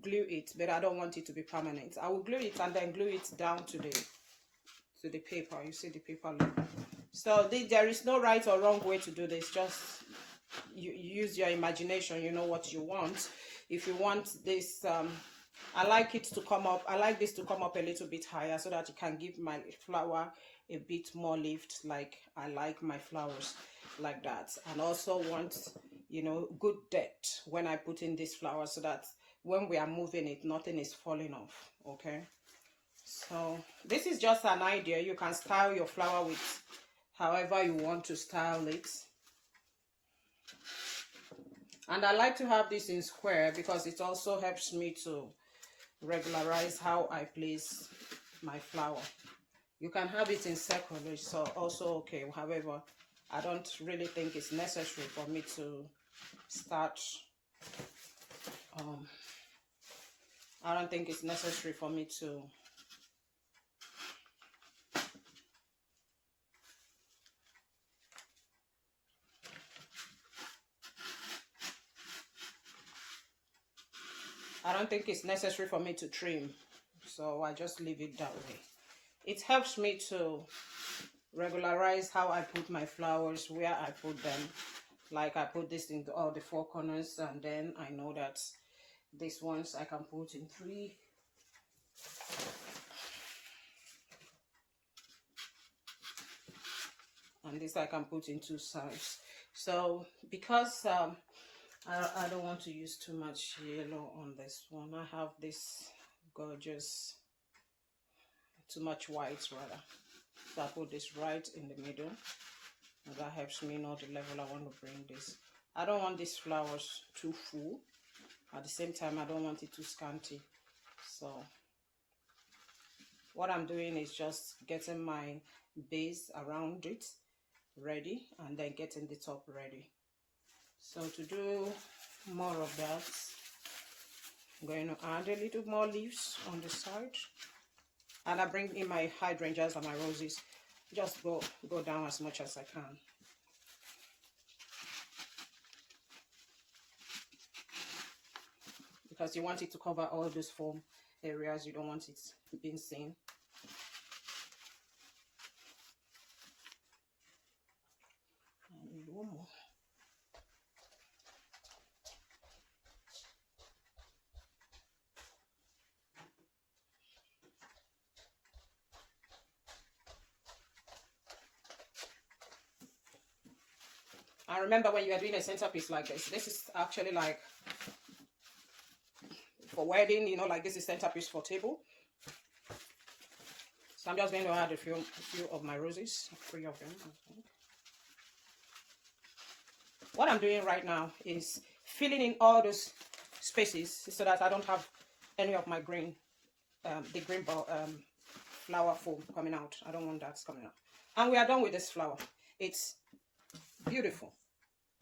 glue it, but I don't want it to be permanent. I will glue it and then glue it down to the paper. You see the paper look. So there is no right or wrong way to do this. Just you use your imagination. You know what you want. If you want this, I like it to come up. I like this to come up a little bit higher so that you can give my flower a bit more lift. Like I like my flowers like that, and also want, you know, good depth when I put in this flower so that when we are moving it, nothing is falling off. Okay, so this is just an idea. You can style your flower with however you want to style it. And I like to have this in square because it also helps me to regularize how I place my flower. You can have it in circle, it's also okay. However, I don't really think it's necessary for me to start I don't think it's necessary for me to trim, so I just leave it that way. It helps me to regularize how I put my flowers, where I put them. Like I put this in all the four corners, and then I know that these ones I can put in 3. And this I can put in 2 sides. So because I don't want to use too much yellow on this one, I have this gorgeous, too much white rather. So I put this right in the middle, and that helps me know the level I want to bring this. I don't want these flowers too full. At the same time, I don't want it too scanty. So what I'm doing is just getting my base around it ready, and then getting the top ready. So to do more of that, I'm going to add a little more leaves on the side, and I bring in my hydrangeas and my roses. Just go down as much as I can. Because you want it to cover all those foam areas, you don't want it being seen. I need one more. I remember when you are doing a centerpiece like this is actually like for wedding, you know, like this is centerpiece for table. So I'm just going to add a few of my roses, 3 of them, I think. What I'm doing right now is filling in all those spaces so that I don't have any of my green, the green flower foam coming out. I don't want that coming out. And we are done with this flower. It's beautiful.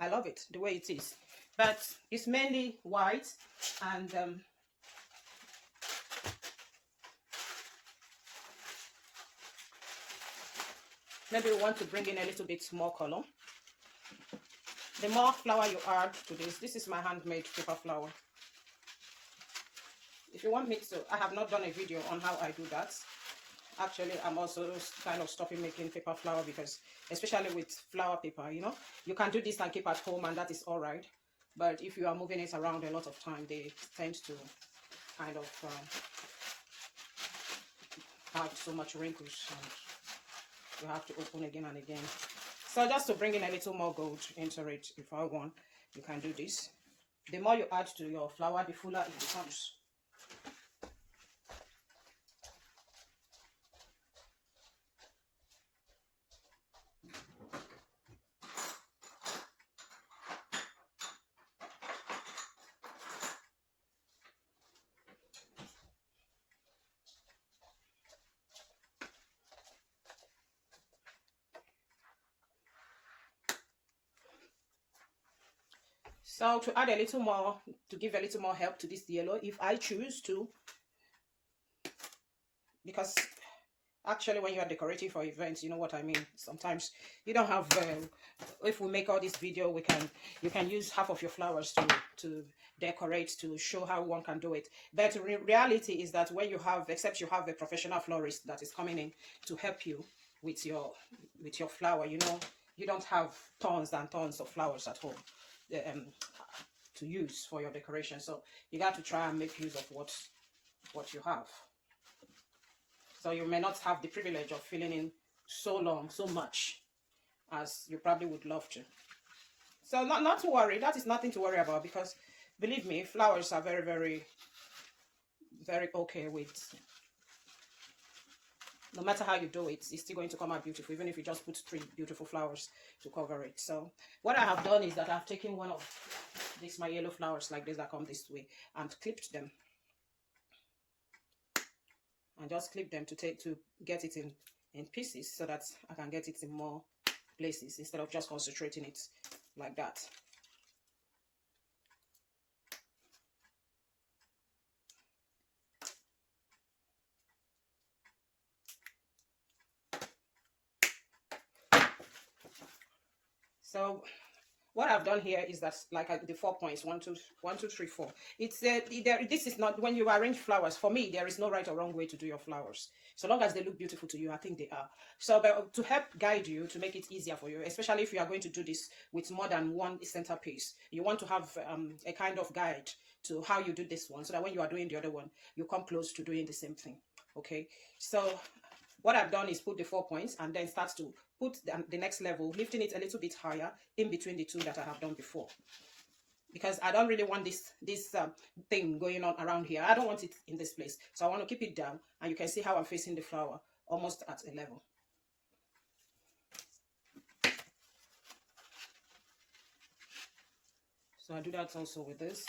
I love it the way it is, but it's mainly white, and maybe we want to bring in a little bit more color. The more flower you add to this is my handmade paper flower. If you want me to, I have not done a video on how I do that. Actually, I'm also kind of stopping making paper flower because, especially with flower paper, you know, you can do this and keep at home, and that is all right. But if you are moving it around a lot of time, they tend to kind of have so much wrinkles, and you have to open again and again. So just to bring in a little more gold into it, if I want, you can do this. The more you add to your flower, the fuller it becomes. So to add a little more, to give a little more help to this yellow, if I choose to, because Actually, when you are decorating for events, you know what I mean. Sometimes you don't have. If we make all this video, you can use half of your flowers to decorate, to show how one can do it. But reality is that when you have, except you have a professional florist that is coming in to help you with your flower, you know, you don't have tons and tons of flowers at home um, to use for your decoration. So you got to try and make use of what you have. So you may not have the privilege of filling in so long, so much as you probably would love to. So not to worry. That is nothing to worry about, because believe me, flowers are very, very, very okay with. No matter how you do it, it's still going to come out beautiful, even if you just put 3 beautiful flowers to cover it. So what I have done is that I've taken one of these, my yellow flowers like this that come this way, and clipped them. And just clip them to get it in pieces, so that I can get it in more places instead of just concentrating it like that. So what I've done here is that, like the 4 points, 1 2 1 2 3 4. It's this is not, when you arrange flowers, for me there is no right or wrong way to do your flowers, so long as they look beautiful to you. I think they are. So but to help guide you, to make it easier for you, especially if you are going to do this with more than one centerpiece, you want to have a kind of guide to how you do this one, so that when you are doing the other one, you come close to doing the same thing. Okay, so what I've done is put the 4 points and then start to put the next level, lifting it a little bit higher in between the 2 that I have done before. Because I don't really want this thing going on around here. I don't want it in this place. So I want to keep it down, and you can see how I'm facing the flower almost at a level. So I do that also with this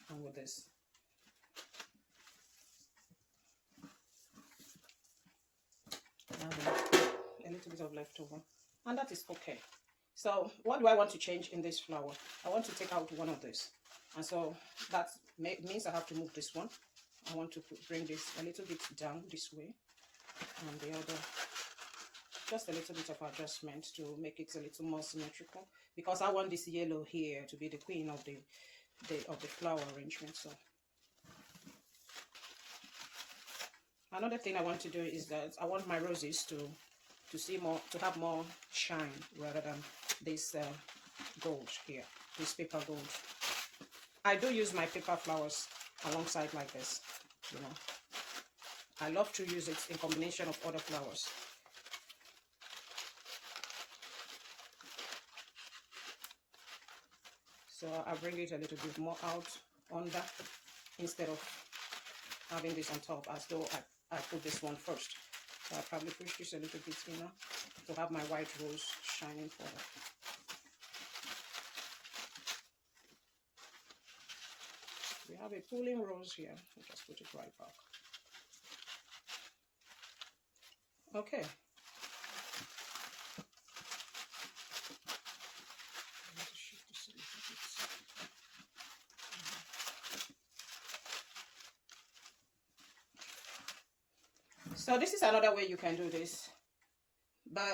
and with this. A little bit of leftover, and that is okay. So what do I want to change in this flower? I want to take out one of this, and so that means I have to move this one. I want to bring this a little bit down this way, and the other, just a little bit of adjustment to make it a little more symmetrical, because I want this yellow here to be the queen of the flower arrangement. So another thing I want to do is that I want my roses to see more, to have more shine, rather than this gold here, this paper gold. I do use my paper flowers alongside like this, you know. I love to use it in combination of other flowers. So I bring it a little bit more out under, instead of having this on top, as though I put this one first. So I probably push this a little bit inner to have my white rose shining forward. We have a pulling rose here. I'll just put it right back. Okay. So this is another way you can do this, and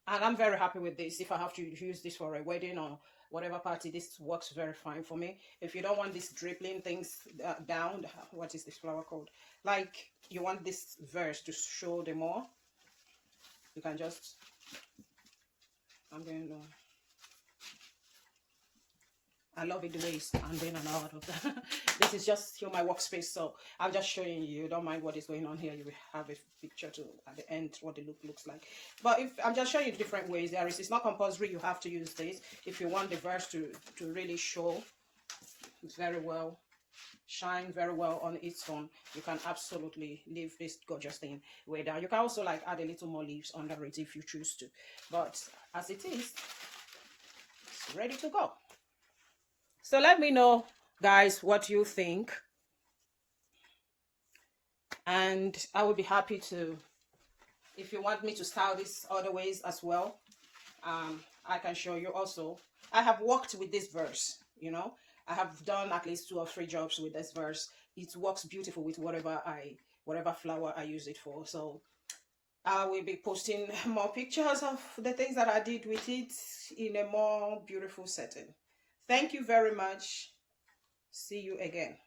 I'm very happy with this. If I have to use this for a wedding or whatever party, this works very fine for me. If you don't want this dribbling things down, what is this flower called? Like, you want this verse to show the more, you can just, I'm going to, I love it the way it's standing and out of that. This is just my workspace, so I'm just showing you. Don't mind what is going on here. You will have a picture to at the end what the look looks like. But if I'm just showing you different ways, it's not compulsory you have to use this. If you want the verse to really show very well, shine very well on its own, you can absolutely leave this gorgeous thing way down. You can also like add a little more leaves under it if you choose to, but as it is, it's ready to go. So let me know, guys, what you think, and I will be happy to, if you want me to style this other ways as well, I can show you also. I have worked with this verse, you know. I have done at least 2 or 3 jobs with this verse. It works beautiful with whatever I whatever flower I use it for. So I will be posting more pictures of the things that I did with it in a more beautiful setting. Thank you very much. See you again.